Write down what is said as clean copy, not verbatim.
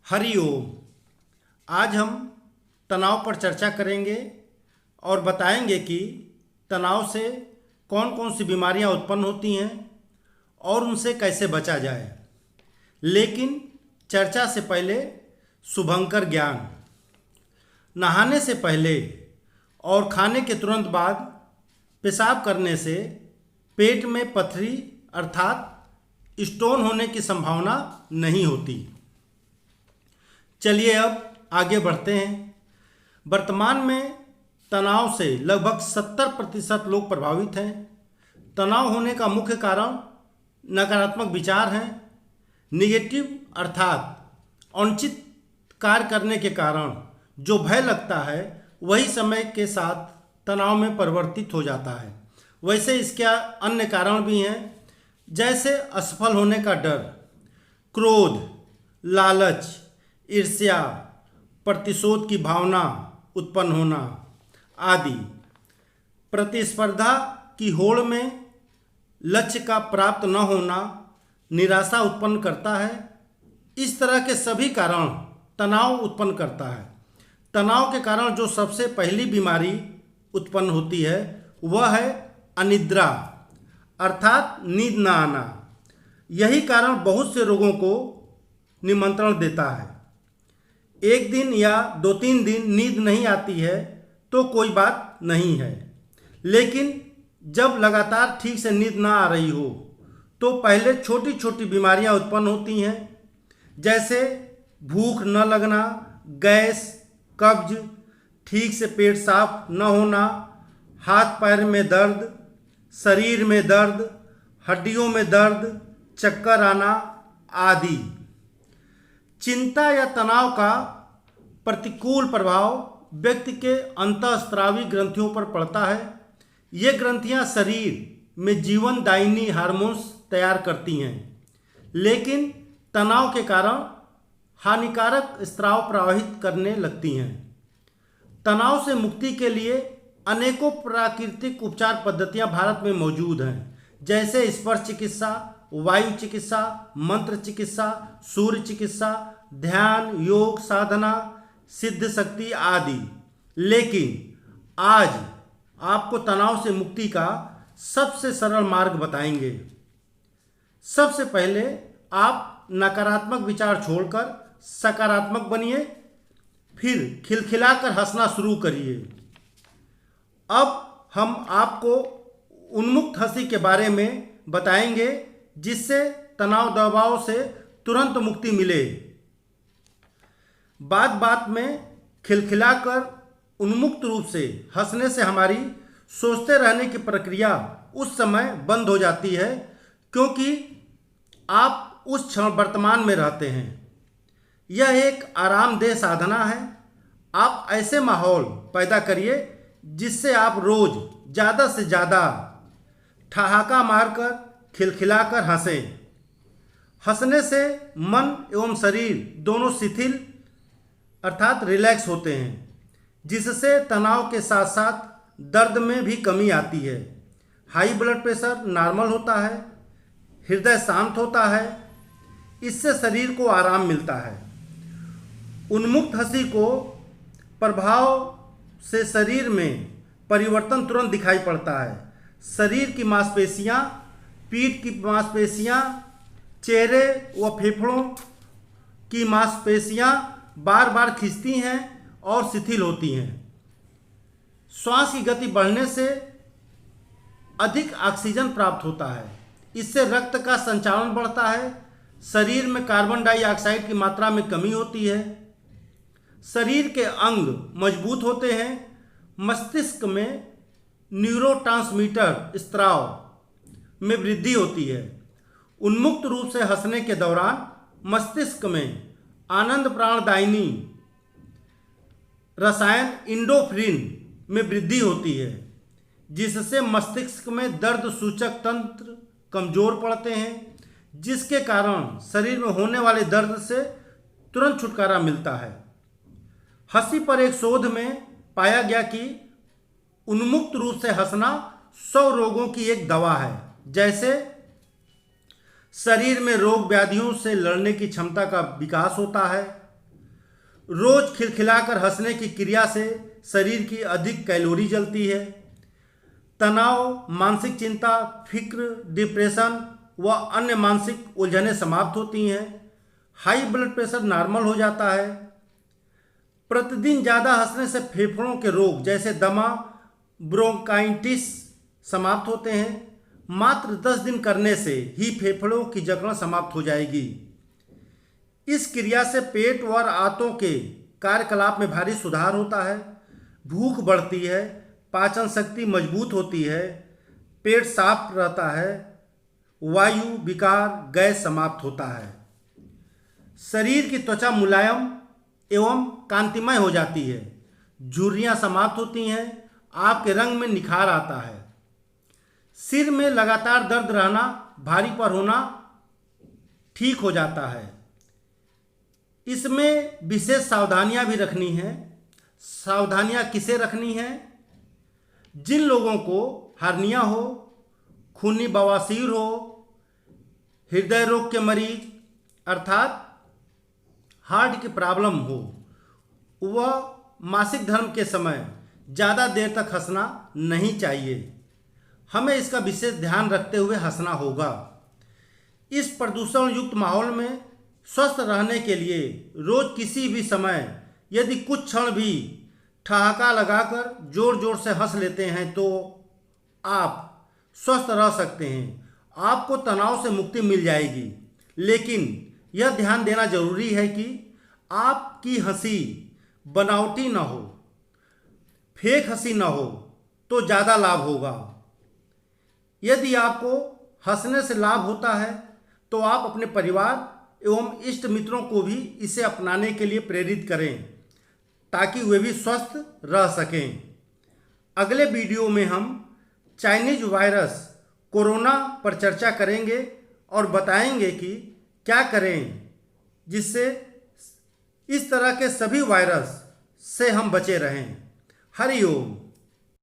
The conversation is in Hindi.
हरिओम। आज हम तनाव पर चर्चा करेंगे और बताएंगे कि तनाव से कौन कौन सी बीमारियां उत्पन्न होती हैं और उनसे कैसे बचा जाए। लेकिन चर्चा से पहले शुभंकर ज्ञान। नहाने से पहले और खाने के तुरंत बाद पेशाब करने से पेट में पथरी अर्थात स्टोन होने की संभावना नहीं होती। चलिए अब आगे बढ़ते हैं। वर्तमान में तनाव से लगभग 70% लोग प्रभावित हैं। तनाव होने का मुख्य कारण नकारात्मक विचार हैं। निगेटिव अर्थात अनुचित कार्य करने के कारण जो भय लगता है वही समय के साथ तनाव में परिवर्तित हो जाता है। वैसे इसके अन्य कारण भी हैं, जैसे असफल होने का डर, क्रोध, लालच, ईर्ष्या, प्रतिशोध की भावना उत्पन्न होना आदि। प्रतिस्पर्धा की होड़ में लक्ष्य का प्राप्त न होना निराशा उत्पन्न करता है। इस तरह के सभी कारण तनाव उत्पन्न करता है। तनाव के कारण जो सबसे पहली बीमारी उत्पन्न होती है वह है अनिद्रा अर्थात नींद न आना। यही कारण बहुत से रोगों को निमंत्रण देता है। एक दिन या 2-3 दिन नींद नहीं आती है तो कोई बात नहीं है, लेकिन जब लगातार ठीक से नींद ना आ रही हो तो पहले छोटी छोटी बीमारियां उत्पन्न होती हैं, जैसे भूख न लगना, गैस, कब्ज, ठीक से पेट साफ न होना, हाथ पैर में दर्द, शरीर में दर्द, हड्डियों में दर्द, चक्कर आना आदि। चिंता या तनाव का प्रतिकूल प्रभाव व्यक्ति के अंतःस्रावी ग्रंथियों पर पड़ता है। ये ग्रंथियां शरीर में जीवनदायिनी हार्मोन्स तैयार करती हैं, लेकिन तनाव के कारण हानिकारक स्राव प्रवाहित करने लगती हैं। तनाव से मुक्ति के लिए अनेकों प्राकृतिक उपचार पद्धतियां भारत में मौजूद हैं, जैसे स्पर्श चिकित्सा, वायु चिकित्सा, मंत्र चिकित्सा, सूर्य चिकित्सा, ध्यान, योग साधना, सिद्ध शक्ति आदि। लेकिन आज आपको तनाव से मुक्ति का सबसे सरल मार्ग बताएंगे। सबसे पहले आप नकारात्मक विचार छोड़कर सकारात्मक बनिए, फिर खिलखिलाकर हंसना शुरू करिए। अब हम आपको उन्मुक्त हंसी के बारे में बताएंगे, जिससे तनाव दबाव से तुरंत मुक्ति मिले। बात बात में खिलखिलाकर उन्मुक्त रूप से हंसने से हमारी सोचते रहने की प्रक्रिया उस समय बंद हो जाती है, क्योंकि आप उस क्षण वर्तमान में रहते हैं। यह एक आरामदेह साधना है। आप ऐसे माहौल पैदा करिए जिससे आप रोज ज़्यादा से ज़्यादा ठहाका मारकर खिलखिलाकर हंसें। हंसने से मन एवं शरीर दोनों शिथिल अर्थात रिलैक्स होते हैं, जिससे तनाव के साथ साथ दर्द में भी कमी आती है। हाई ब्लड प्रेशर नॉर्मल होता है, हृदय शांत होता है, इससे शरीर को आराम मिलता है। उन्मुक्त हंसी को प्रभाव से शरीर में परिवर्तन तुरंत दिखाई पड़ता है। शरीर की मांसपेशियां, पीठ की मांसपेशियां, चेहरे व फेफड़ों की मांसपेशियां बार बार खिंचती हैं और शिथिल होती हैं। श्वास की गति बढ़ने से अधिक ऑक्सीजन प्राप्त होता है, इससे रक्त का संचालन बढ़ता है। शरीर में कार्बन डाइऑक्साइड की मात्रा में कमी होती है। शरीर के अंग मजबूत होते हैं। मस्तिष्क में न्यूरोट्रांसमीटर स्राव में वृद्धि होती है। उन्मुक्त रूप से हंसने के दौरान मस्तिष्क में आनंद प्राणदायिनी रसायन इंडोफ्रिन में वृद्धि होती है, जिससे मस्तिष्क में दर्द सूचक तंत्र कमजोर पड़ते हैं, जिसके कारण शरीर में होने वाले दर्द से तुरंत छुटकारा मिलता है। हंसी पर एक शोध में पाया गया कि उन्मुक्त रूप से हंसना 100 रोगों की एक दवा है, जैसे शरीर में रोग व्याधियों से लड़ने की क्षमता का विकास होता है, रोज खिलखिलाकर हंसने की क्रिया से शरीर की अधिक कैलोरी जलती है। तनाव, मानसिक चिंता, फिक्र, डिप्रेशन व अन्य मानसिक उलझनें समाप्त होती हैं। हाई ब्लड प्रेशर नॉर्मल हो जाता है। प्रतिदिन ज़्यादा हंसने से फेफड़ों के रोग जैसे दमा, ब्रोंकाइटिस समाप्त होते हैं। मात्र 10 दिन करने से ही फेफड़ों की जकड़न समाप्त हो जाएगी। इस क्रिया से पेट व आंतों के कार्यकलाप में भारी सुधार होता है। भूख बढ़ती है, पाचन शक्ति मजबूत होती है, पेट साफ रहता है, वायु विकार गैस समाप्त होता है। शरीर की त्वचा मुलायम एवं कांतिमय हो जाती है। झुर्रियाँ समाप्त होती हैं, आपके रंग में निखार आता है। सिर में लगातार दर्द रहना, भारीपन होना ठीक हो जाता है। इसमें विशेष सावधानियां भी रखनी हैं। सावधानियां किसे रखनी हैं? जिन लोगों को हर्निया हो, खूनी बवासीर हो, हृदय रोग के मरीज अर्थात हार्ट की प्रॉब्लम हो, वह मासिक धर्म के समय ज़्यादा देर तक हंसना नहीं चाहिए। हमें इसका विशेष ध्यान रखते हुए हंसना होगा। इस प्रदूषण युक्त माहौल में स्वस्थ रहने के लिए रोज किसी भी समय यदि कुछ क्षण भी ठहाका लगाकर जोर जोर से हंस लेते हैं तो आप स्वस्थ रह सकते हैं। आपको तनाव से मुक्ति मिल जाएगी। लेकिन यह ध्यान देना जरूरी है कि आपकी हंसी बनावटी ना हो, फेक हंसी ना हो तो ज़्यादा लाभ होगा। यदि आपको हंसने से लाभ होता है तो आप अपने परिवार एवं इष्ट मित्रों को भी इसे अपनाने के लिए प्रेरित करें ताकि वे भी स्वस्थ रह सकें। अगले वीडियो में हम चाइनीज वायरस कोरोना पर चर्चा करेंगे और बताएंगे कि क्या करें जिससे इस तरह के सभी वायरस से हम बचे रहें। हरि ओम।